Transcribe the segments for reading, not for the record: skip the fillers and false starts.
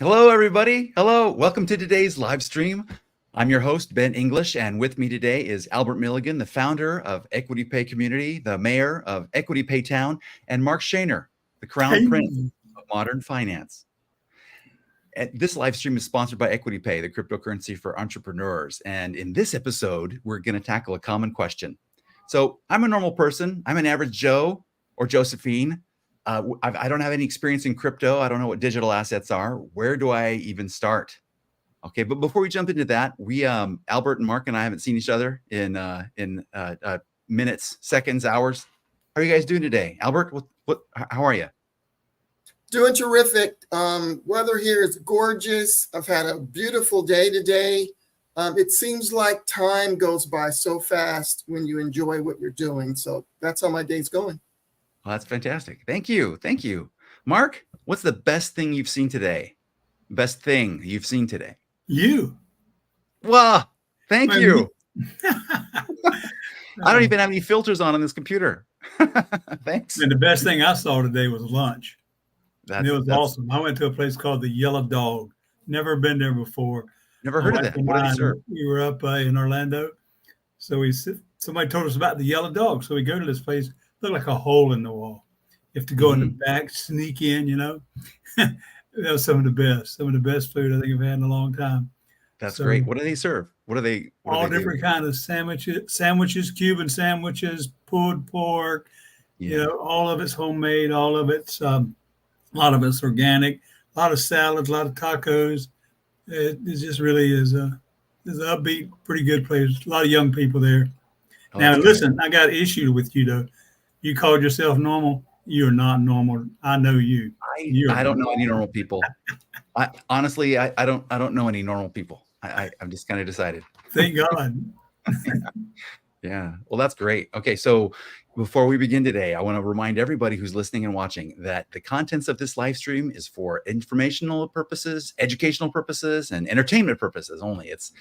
Hello, everybody. Hello. Welcome to today's live stream. I'm your host, Ben English, and with me today is Albert Milligan, the founder of EquityPay Community, the mayor of EquityPay Town, and Mark Shaner, the crown prince Hey. of modern finance. This live stream is sponsored by EquityPay, the cryptocurrency for entrepreneurs. And in this episode, we're going to tackle a common question. So I'm a normal person. I'm an average Joe or Josephine. I don't have any experience in crypto. I don't know what digital assets are. Where do I even start? Okay, but before we jump into that, we Albert and Mark and I haven't seen each other in minutes, seconds, hours. How are you guys doing today? Albert, how are you? Doing terrific. Weather here is gorgeous. I've had a beautiful day today. It seems like time goes by so fast when you enjoy what you're doing. So that's how my day's going. Well, that's fantastic. Thank you. Thank you. Mark, what's the best thing you've seen today? Best thing you've seen today? You. Wow. Thank you. I don't even have any filters on this computer. Thanks. And the best thing I saw today was lunch. It was awesome. I went to a place called the Yellow Dog. Never been there before. Never heard of that. What did they serve? We were up in Orlando. So somebody told us about the Yellow Dog. So we go to this place, looked like a hole in the wall. You have to go in the back, sneak in, That was some of the best food I think I've had in a long time. That's great. What do they serve? All different kinds of sandwiches, Cuban sandwiches, pulled pork, all of it's homemade, all of it's a lot of it's organic, a lot of salads, a lot of tacos. It just really is an upbeat, pretty good place. A lot of young people there. Now, listen, I got an issue with you, though. You called yourself normal. You're not normal. I know you. I don't know any normal people. Honestly, I don't know any normal people. I'm just kind of decided. Thank God. Yeah. Well, that's great. Okay. So before we begin today, I want to remind everybody who's listening and watching that the contents of this live stream is for informational purposes, educational purposes, and entertainment purposes only. It's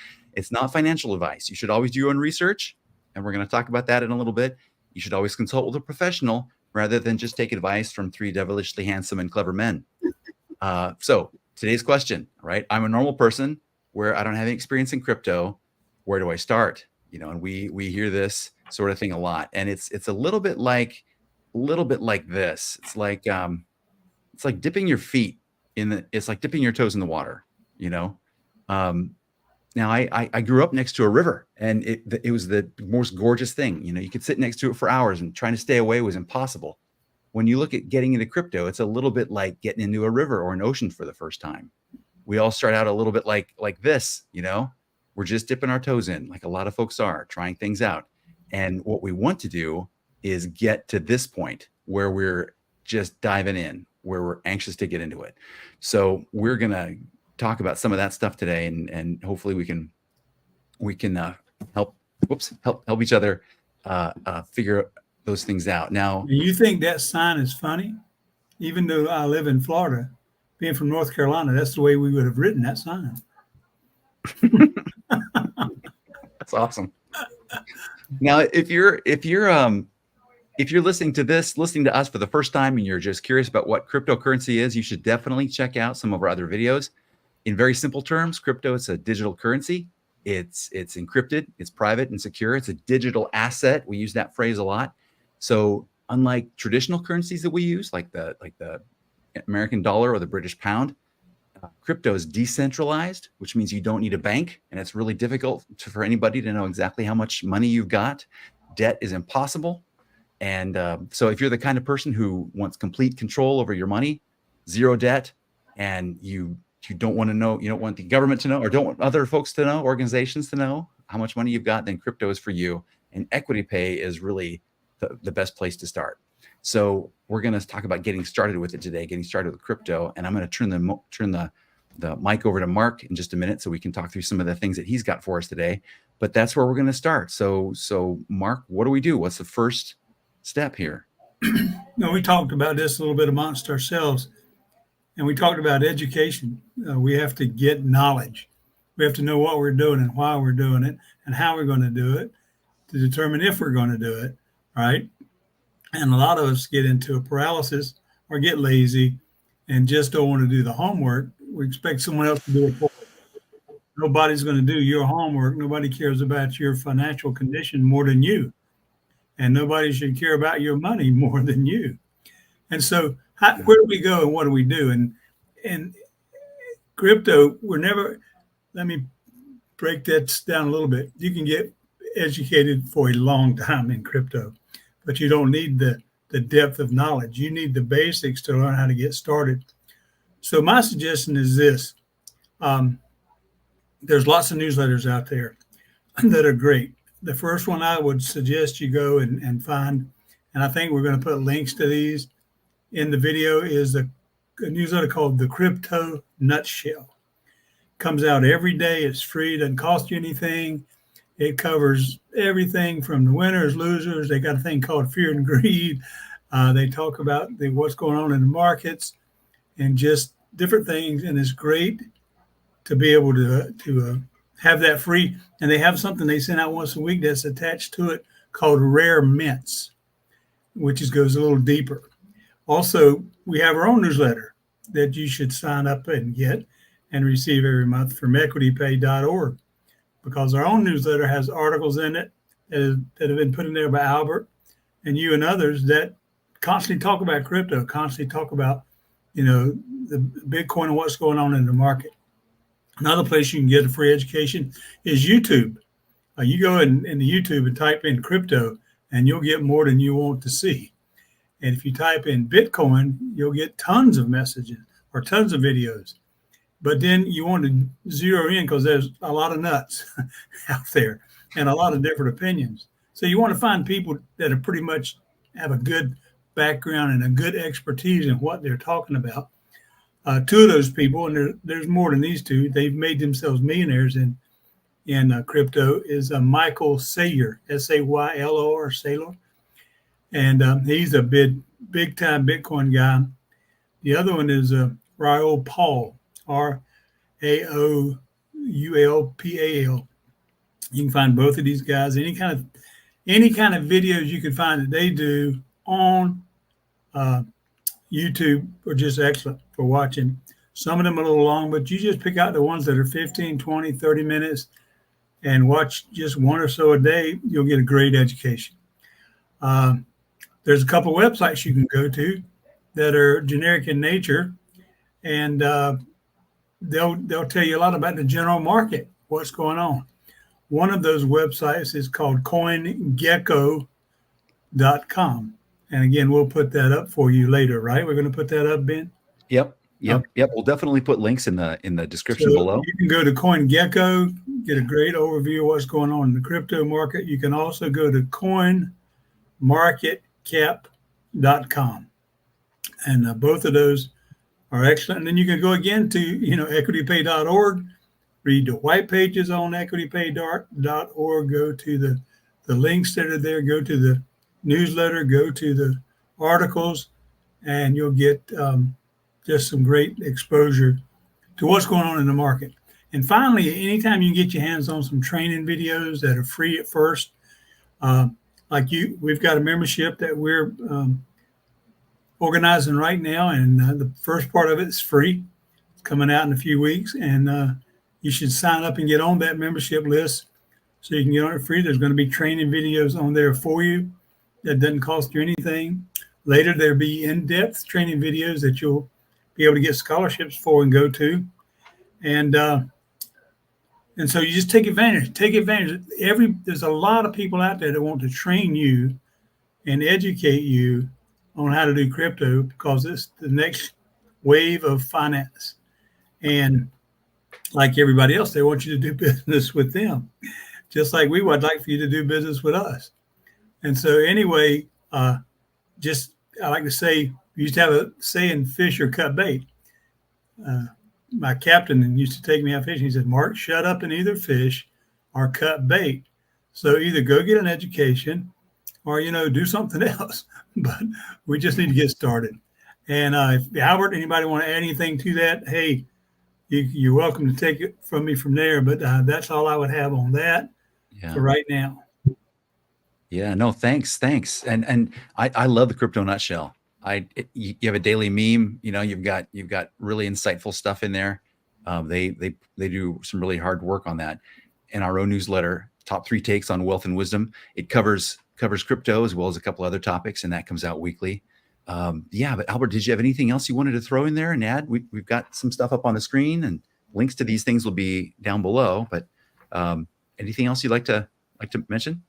not financial advice. You should always do your own research, and we're going to talk about that in a little bit. You should always consult with a professional rather than just take advice from three devilishly handsome and clever men. So today's question, right? I'm a normal person where I don't have any experience in crypto. Where do I start? And we hear this sort of thing a lot, and it's a little bit like this. It's like dipping your feet it's like dipping your toes in the water. Now I grew up next to a river, and it was the most gorgeous thing. You could sit next to it for hours, and trying to stay away was impossible. When you look at getting into crypto, it's a little bit like getting into a river or an ocean for the first time. We all start out a little bit like this, We're just dipping our toes in, like a lot of folks are, trying things out. And what we want to do is get to this point where we're just diving in, where we're anxious to get into it. So we're going to talk about some of that stuff today, and hopefully we can help each other figure those things out. Now, you think that sign is funny? Even though I live in Florida, being from North Carolina, that's the way we would have written that sign. That's awesome. Now, if you're listening to us for the first time and you're just curious about what cryptocurrency is, you should definitely check out some of our other videos. In very simple terms, crypto is a digital currency. It's encrypted, it's private and secure. It's a digital asset. We use that phrase a lot. So unlike traditional currencies that we use, like the American dollar or the British pound, crypto is decentralized, which means you don't need a bank, and it's really difficult for anybody to know exactly how much money you've got. Debt is impossible. And so if you're the kind of person who wants complete control over your money, zero debt, and you don't want to know, you don't want the government to know, or don't want other folks to know, organizations to know how much money you've got, then crypto is for you. And EquityPay is really the best place to start. So we're going to talk about getting started with it today, getting started with crypto. And I'm going to turn the mic over to Mark in just a minute so we can talk through some of the things that he's got for us today. But that's where we're going to start. So Mark, what do we do? What's the first step here? We talked about this a little bit amongst ourselves, and we talked about education. We have to get knowledge. We have to know what we're doing and why we're doing it and how we're going to do it to determine if we're going to do it, right? And a lot of us get into a paralysis or get lazy and just don't want to do the homework We expect someone else to do it for us. Nobody's going to do your homework. Nobody cares about your financial condition more than you. And nobody should care about your money more than you. And so where do we go and what do we do? And crypto, let me break that down a little bit. You can get educated for a long time in crypto, but you don't need the depth of knowledge. You need the basics to learn how to get started. So my suggestion is this. There's lots of newsletters out there that are great. The first one I would suggest you go and find, and I think we're going to put links to these in the video, is a newsletter called The Crypto Nutshell. Comes out every day. It's free. It doesn't cost you anything. It covers everything from the winners, losers. They got a thing called Fear and Greed. They talk about what's going on in the markets and just different things. And it's great to be able to have that free. And they have something they send out once a week that's attached to it called Rare Mints, which goes a little deeper. Also, we have our own newsletter that you should sign up and get and receive every month from EquityPay.org, because our own newsletter has articles in it that have been put in there by Albert and you and others that constantly talk about crypto, constantly talk about, the Bitcoin and what's going on in the market. Another place you can get a free education is YouTube. You go in the YouTube and type in crypto and you'll get more than you want to see. And if you type in Bitcoin, you'll get tons of messages or tons of videos. But then you want to zero in because there's a lot of nuts out there and a lot of different opinions. So you want to find people that are pretty much have a good background and a good expertise in what they're talking about. Two of those people, and there's more than these two, they've made themselves millionaires in crypto, is Michael Saylor, Saylor, Saylor. And he's a big time Bitcoin guy. The other one is Raoul Pal, Raoulpal. You can find both of these guys. Any kind of videos you can find that they do on YouTube are just excellent for watching. Some of them are a little long, but you just pick out the ones that are 15, 20, 30 minutes and watch just one or so a day. You'll get a great education. There's a couple of websites you can go to that are generic in nature, and they'll tell you a lot about the general market, what's going on. One of those websites is called CoinGecko.com. And again, we'll put that up for you later, right? We're going to put that up, Ben? Yep. We'll definitely put links in the description below. You can go to CoinGecko, get a great overview of what's going on in the crypto market. You can also go to CoinMarketCap.com. And both of those are excellent. And then you can go again to, EquityPay.org, read the white pages on EquityPay.org, go to the links that are there, go to the newsletter, go to the articles, and you'll get just some great exposure to what's going on in the market. And finally, anytime you can get your hands on some training videos that are free at first, we've got a membership that we're organizing right now, and the first part of it is free. It's coming out in a few weeks, and you should sign up and get on that membership list so you can get on it free. There's going to be training videos on there for you that doesn't cost you anything. Later, there'll be in-depth training videos that you'll be able to get scholarships for and go to. And so you just take advantage. There's a lot of people out there that want to train you and educate you on how to do crypto, because it's the next wave of finance. And like everybody else, they want you to do business with them, just like we would like for you to do business with us. And so anyway, I like to say, we used to have a saying, fish or cut bait. My captain used to take me out fishing. He said, Mark, shut up and either fish or cut bait. So either go get an education or, do something else. But we just need to get started. And if Albert, anybody want to add anything to that, hey, you're welcome to take it from me from there. But that's all I would have on that for right now. Yeah, no, thanks. And I love the Crypto Nutshell. You have a daily meme, you've got really insightful stuff in there. They do some really hard work on that. And our own newsletter, Top 3 Takes on Wealth and Wisdom, it covers crypto as well as a couple other topics, and that comes out weekly. Yeah, but Albert, did you have anything else you wanted to throw in there and add? We've got some stuff up on the screen, and links to these things will be down below. But anything else you'd like to mention?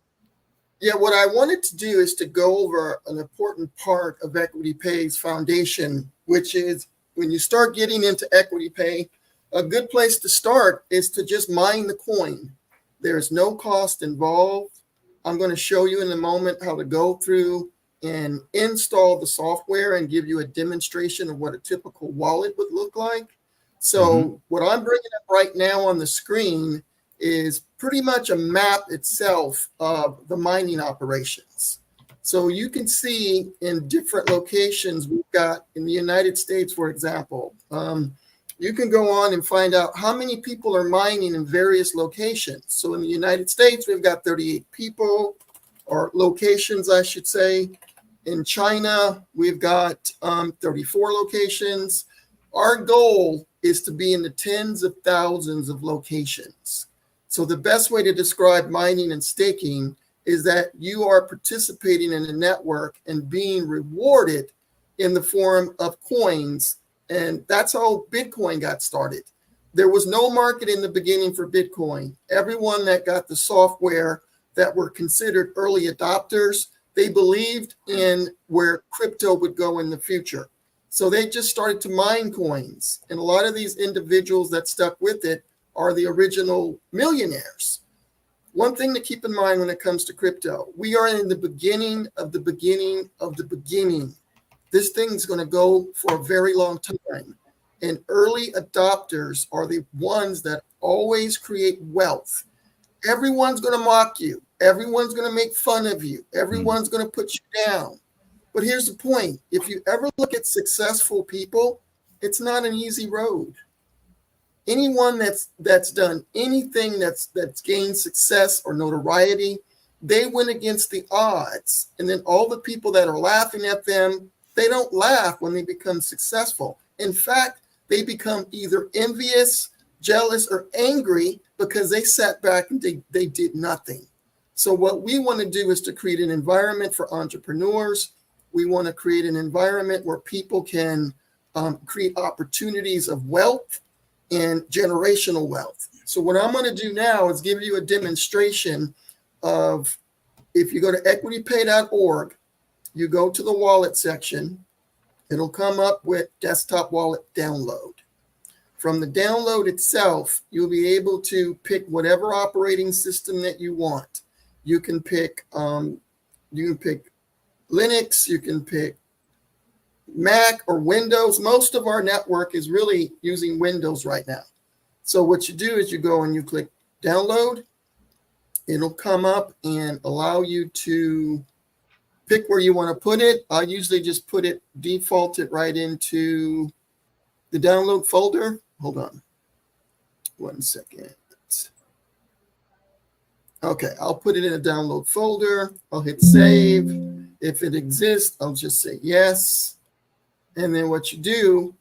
Yeah, what I wanted to do is to go over an important part of EquityPay's foundation, which is when you start getting into EquityPay, a good place to start is to just mine the coin. There's no cost involved. I'm going to show you in a moment how to go through and install the software and give you a demonstration of what a typical wallet would look like. So what I'm bringing up right now on the screen is pretty much a map itself of the mining operations. So you can see in different locations, we've got in the United States, for example, you can go on and find out how many people are mining in various locations. So in the United States, we've got 38 people, or locations, I should say. In China, we've got 34 locations. Our goal is to be in the tens of thousands of locations. So the best way to describe mining and staking is that you are participating in a network and being rewarded in the form of coins. And that's how Bitcoin got started. There was no market in the beginning for Bitcoin. Everyone that got the software that were considered early adopters, they believed in where crypto would go in the future. So they just started to mine coins. And a lot of these individuals that stuck with it are the original millionaires. One thing to keep in mind when it comes to crypto, we are in the beginning of the beginning of the beginning. This thing's going to go for a very long time. And early adopters are the ones that always create wealth. Everyone's going to mock you. Everyone's going to make fun of you. Everyone's going to put you down. But here's the point. If you ever look at successful people, it's not an easy road. Anyone that's done anything that's gained success or notoriety, they went against the odds. And then all the people that are laughing at them, they don't laugh when they become successful. In fact, they become either envious, jealous, or angry because they sat back and they did nothing. So what we want to do is to create an environment for entrepreneurs. We want to create an environment where people can create opportunities of wealth and generational wealth. So what I'm going to do now is give you a demonstration of, if you go to equitypay.org, you go to the wallet section, it'll come up with desktop wallet download. From the download itself, you'll be able to pick whatever operating system that you want. You can pick Linux, you can pick Mac or Windows. Most of our network is really using Windows right now. So what you do is you go and you click download. It'll come up and allow you to pick where you want to put it. I usually just default it right into the download folder. Hold on 1 second. Okay, I'll put it in a download folder. I'll hit save. If it exists, I'll just say yes. And then what you do,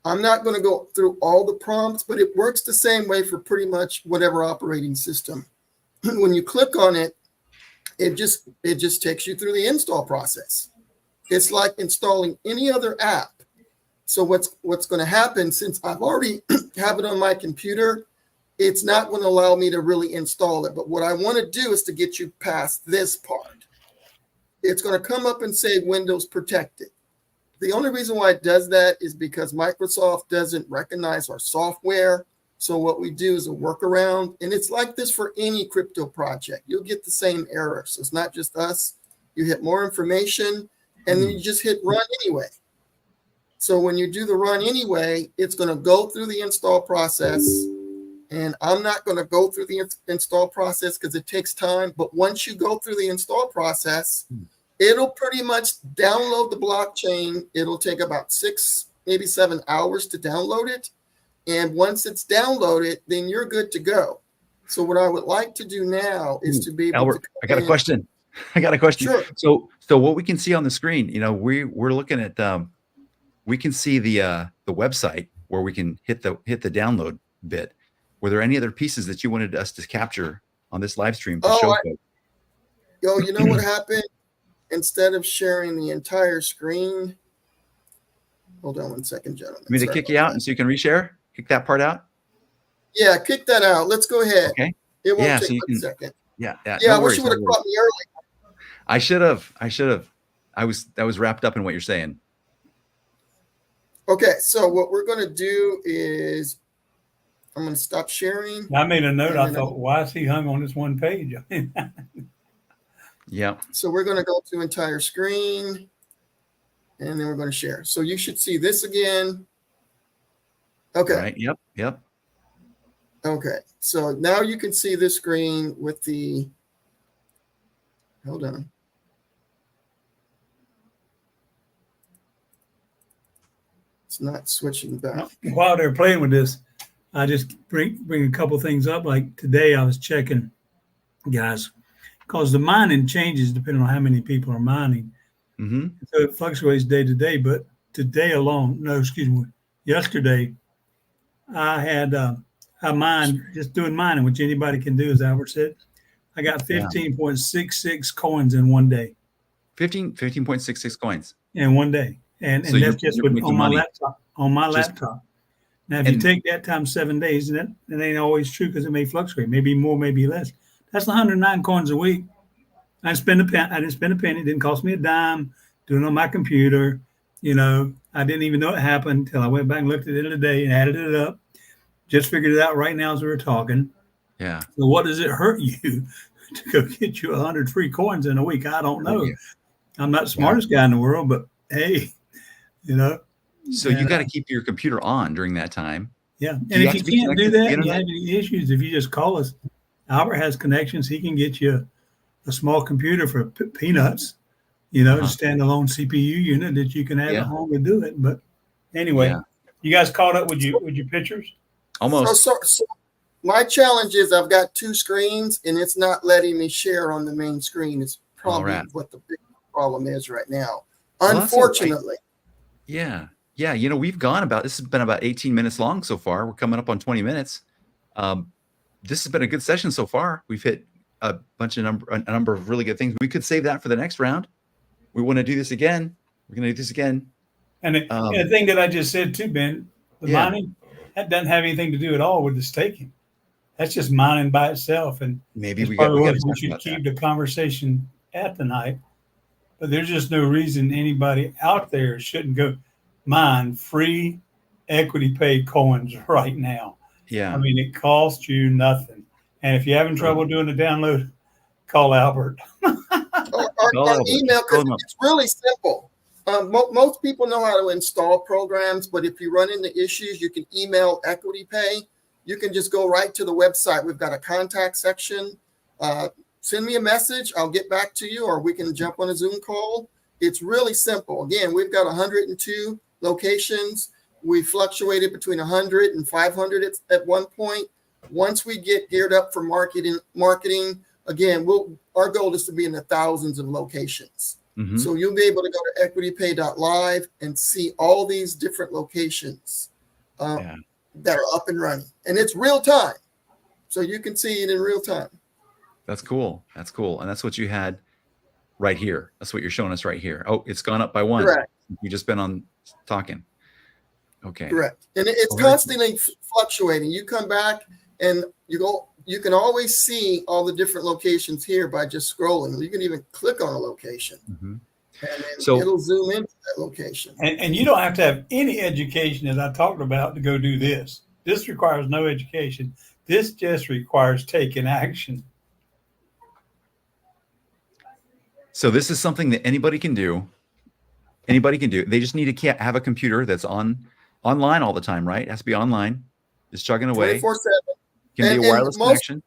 I'm not going to go through all the prompts, but it works the same way for pretty much whatever operating system. When you click on it, it just takes you through the install process. It's like installing any other app. So what's going to happen, since I've already have it on my computer, it's not going to allow me to really install it. But what I want to do is to get you past this part. It's going to come up and say Windows protected. The only reason why it does that is because Microsoft doesn't recognize our software. So what we do is a workaround, and it's like this for any crypto project. You'll get the same error. So it's not just us. You hit more information, and then you just hit run anyway. So when you do the run anyway, it's going to go through the install process. And I'm not going to go through the install process because it takes time. But once you go through the install process, it'll pretty much download the blockchain. It'll take about 6, maybe 7 hours to download it. And once it's downloaded, then you're good to go. So what I would like to do now is to be able Albert, to. I got a question. Sure. So what we can see on the screen, we're looking at, we can see the website where we can hit the download bit. Were there any other pieces that you wanted us to capture on this live stream to show folks? You know what happened? Instead of sharing the entire screen, hold on one second, gentlemen. You mean to kick you out and so you can reshare? Kick that part out? Yeah, kick that out. Let's go ahead. Okay. It won't take a second. Yeah. Yeah, no I wish worries, you would have caught me early. I should have. That was wrapped up in what you're saying. Okay, so what we're going to do is I'm going to stop sharing. I made a note. I thought, why is he hung on this one page? Yeah. So we're going to go to entire screen, and then we're going to share. So you should see this again. Okay. Right. Yep. Okay. So now you can see this screen with the, hold on. It's not switching back. While they're playing with this, I just bring a couple things up. Like today I was checking, guys, because the mining changes depending on how many people are mining. Mm-hmm. So it fluctuates day to day. But today alone, yesterday, I had I mined, just doing mining, which anybody can do, as Albert said. I got 15.66 coins in one day. 15.66 coins. In one day. And so that's just on my money. laptop. On my laptop. Now, if you take that times 7 days, that ain't always true because it may fluctuate. Maybe more, maybe less. That's 109 coins a week. I didn't spend a penny. It didn't cost me a dime. Doing it on my computer. I didn't even know it happened until I went back and looked at it today and added it up. Just figured it out right now as we were talking. Yeah. So what does it hurt you to go get you 100 free coins in a week? I don't know. I'm not the smartest guy in the world, but hey, So you got to keep your computer on during that time. Yeah. And if you can't do that, you have any issues, if you just call us, Albert has connections. He can get you a small computer for peanuts, a standalone CPU unit that you can have at home to do it. But anyway, you guys caught up with your pictures? Almost. So my challenge is I've got two screens and it's not letting me share on the main screen. It's probably what the big problem is right now. Unfortunately. Yeah. We've gone this has been about 18 minutes long so far. We're coming up on 20 minutes. This has been a good session so far. We've hit a number of really good things. We could save that for the next round. We want to do this again. We're going to do this again. And the thing that I just said too, Ben, the mining, that doesn't have anything to do at all with the staking. That's just mining by itself. And maybe we should keep the conversation at tonight. But there's just no reason anybody out there shouldn't go mine free EquityPay coins right now. Yeah. I mean, it costs you nothing. And if you're having trouble doing the download, call Albert. or email, because it's really simple. Most people know how to install programs, but if you run into issues, you can email EquityPay. You can just go right to the website. We've got a contact section. Send me a message. I'll get back to you, or we can jump on a Zoom call. It's really simple. Again, we've got 102 locations. We fluctuated between 100 and 500 at one point. Once we get geared up for marketing, again, our goal is to be in the thousands of locations. Mm-hmm. So you'll be able to go to equitypay.live and see all these different locations that are up and running. And it's real time. So you can see it in real time. That's cool. And that's what you had right here. That's what you're showing us right here. Oh, it's gone up by one. Correct. You've just been on talking. Okay. Correct. And it's constantly fluctuating. You come back and you can always see all the different locations here by just scrolling. You can even click on a location. Mm-hmm. And then it'll zoom into that location. And you don't have to have any education, as I talked about, to go do this. This requires no education. This just requires taking action. So this is something that anybody can do. They just need to have a computer that's online all the time, right? It has to be online. Just chugging away. 24/7. Can be a wireless connection.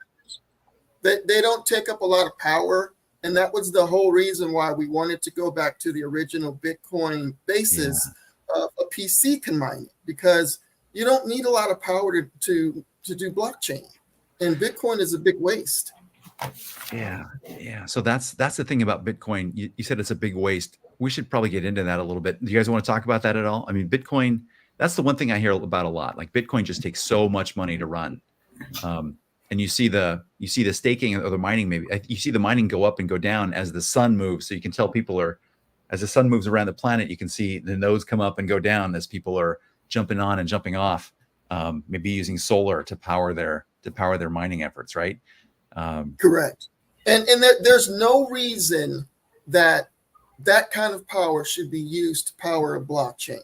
They don't take up a lot of power. And that was the whole reason why we wanted to go back to the original Bitcoin basis of a PC can mine it, because you don't need a lot of power to do blockchain. And Bitcoin is a big waste. Yeah. So that's the thing about Bitcoin. You said it's a big waste. We should probably get into that a little bit. Do you guys want to talk about that at all? I mean, Bitcoin That's the one thing I hear about a lot. Like Bitcoin just takes so much money to run. And you see the staking or the mining, maybe you see the mining go up and go down as the sun moves. So you can tell as the sun moves around the planet, you can see the nodes come up and go down as people are jumping on and jumping off, maybe using solar to power their mining efforts, right? Correct. And there's no reason that kind of power should be used to power a blockchain.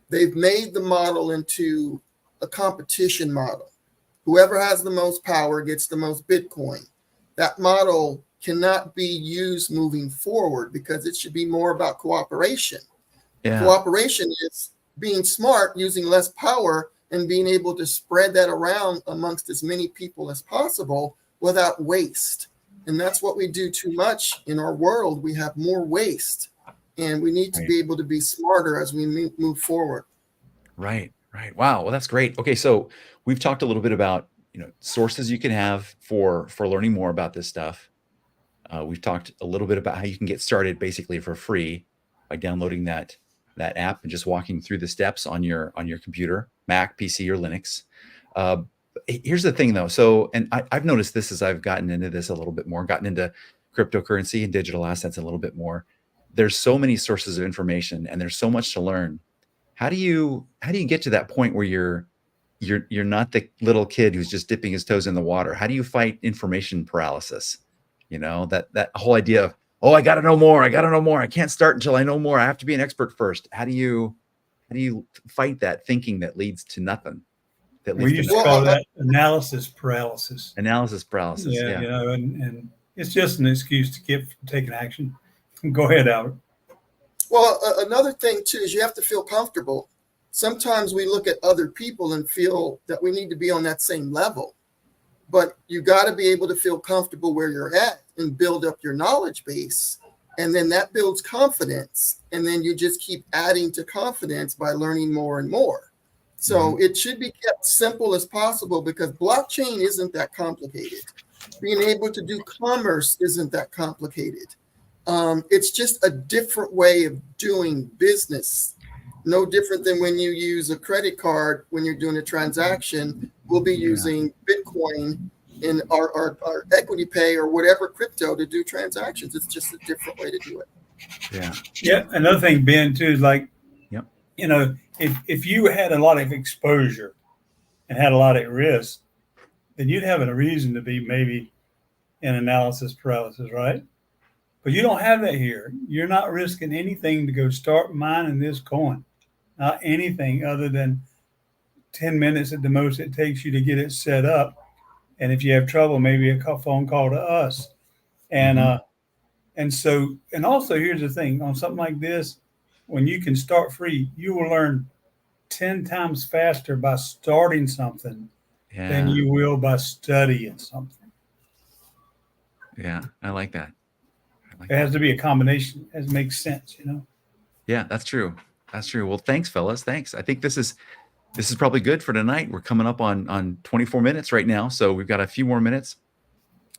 They've made the model into a competition model. Whoever has the most power gets the most Bitcoin. That model cannot be used moving forward because it should be more about cooperation. Yeah. Cooperation is being smart, using less power, and being able to spread that around amongst as many people as possible without waste. And that's what we do too much in our world. We have more waste, and we need to be able to be smarter as we move forward. Right. Wow. Well, that's great. Okay. So we've talked a little bit about, sources you can have for learning more about this stuff. We've talked a little bit about how you can get started basically for free by downloading that app and just walking through the steps on your computer, Mac, PC, or Linux. Here's the thing though. So, and I've noticed this as I've gotten into this a little bit more, gotten into cryptocurrency and digital assets a little bit more. There's so many sources of information and there's so much to learn. How do you get to that point where you're not the little kid who's just dipping his toes in the water? How do you fight information paralysis? That whole idea of, oh, I got to know more. I can't start until I know more. I have to be an expert first. How do you fight that thinking that leads to nothing? We used to call that analysis paralysis. Analysis paralysis. Yeah. And it's just an excuse to keep from taking action. Go ahead, Albert. Well, another thing too is you have to feel comfortable. Sometimes we look at other people and feel that we need to be on that same level, but you got to be able to feel comfortable where you're at and build up your knowledge base. And then that builds confidence. And then you just keep adding to confidence by learning more and more. So it should be kept simple as possible because blockchain isn't that complicated. Being able to do commerce isn't that complicated. It's just a different way of doing business. No different than when you use a credit card when you're doing a transaction. We'll be using Bitcoin in our EquityPay or whatever crypto to do transactions. It's just a different way to do it. Yeah. Another thing, Ben, too, is like, if you had a lot of exposure and had a lot of risk, then you'd have a reason to be maybe in analysis paralysis, right? But you don't have that here. You're not risking anything to go start mining this coin. Not anything other than 10 minutes at the most it takes you to get it set up. And if you have trouble, maybe a phone call to us. And and also here's the thing, on something like this, when you can start free, you will learn 10 times faster by starting something than you will by studying something. Yeah, I like that. It has to be a combination. It makes sense, Yeah, that's true. Well, thanks, fellas. Thanks. I think this is probably good for tonight. We're coming up on 24 minutes right now, so we've got a few more minutes.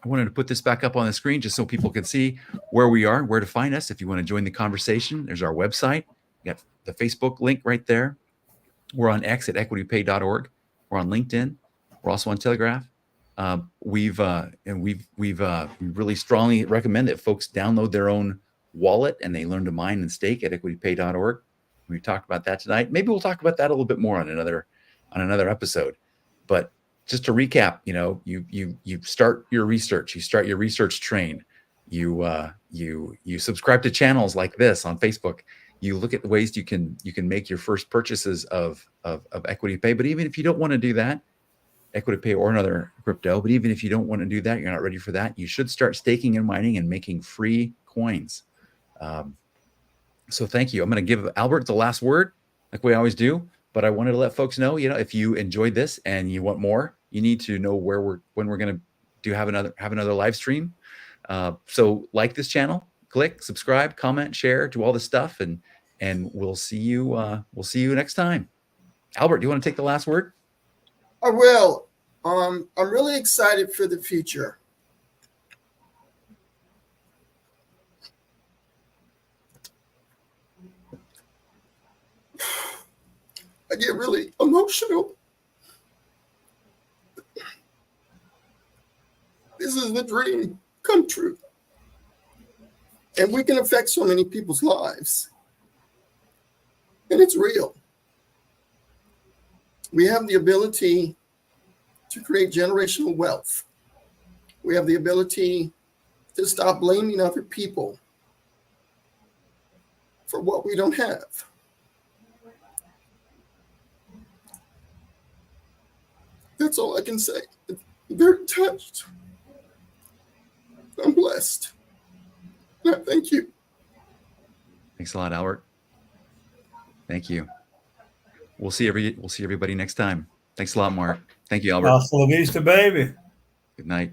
I wanted to put this back up on the screen just so people can see where we are, where to find us. If you want to join the conversation, there's our website. We got the Facebook link right there. We're on X at equitypay.org. We're on LinkedIn. We're also on Telegraph. We really strongly recommend that folks download their own wallet and they learn to mine and stake at equitypay.org. We talked about that tonight. Maybe we'll talk about that a little bit more on another episode. But just to recap, you start your research. You start your research train. You subscribe to channels like this on Facebook. You look at the ways you can make your first purchases of EquityPay. But even if you don't want to do that, EquityPay or another crypto, but even if you don't want to do that, you're not ready for that, you should start staking and mining and making free coins. So thank you. I'm going to give Albert the last word like we always do, but I wanted to let folks know, if you enjoyed this and you want more, you need to know when we're going to have another live stream. So like this channel, click, subscribe, comment, share, do all this stuff. And we'll see you next time. Albert, do you want to take the last word? I will. I'm really excited for the future. I get really emotional. This is the dream come true. And we can affect so many people's lives. And it's real. We have the ability to create generational wealth. We have the ability to stop blaming other people for what we don't have. That's all I can say. I'm very touched. I'm blessed. Thank you. Thanks a lot, Albert. Thank you. We'll see everybody next time. Thanks a lot, Mark. Thank you, Albert. Hasta la vista, baby. Good night.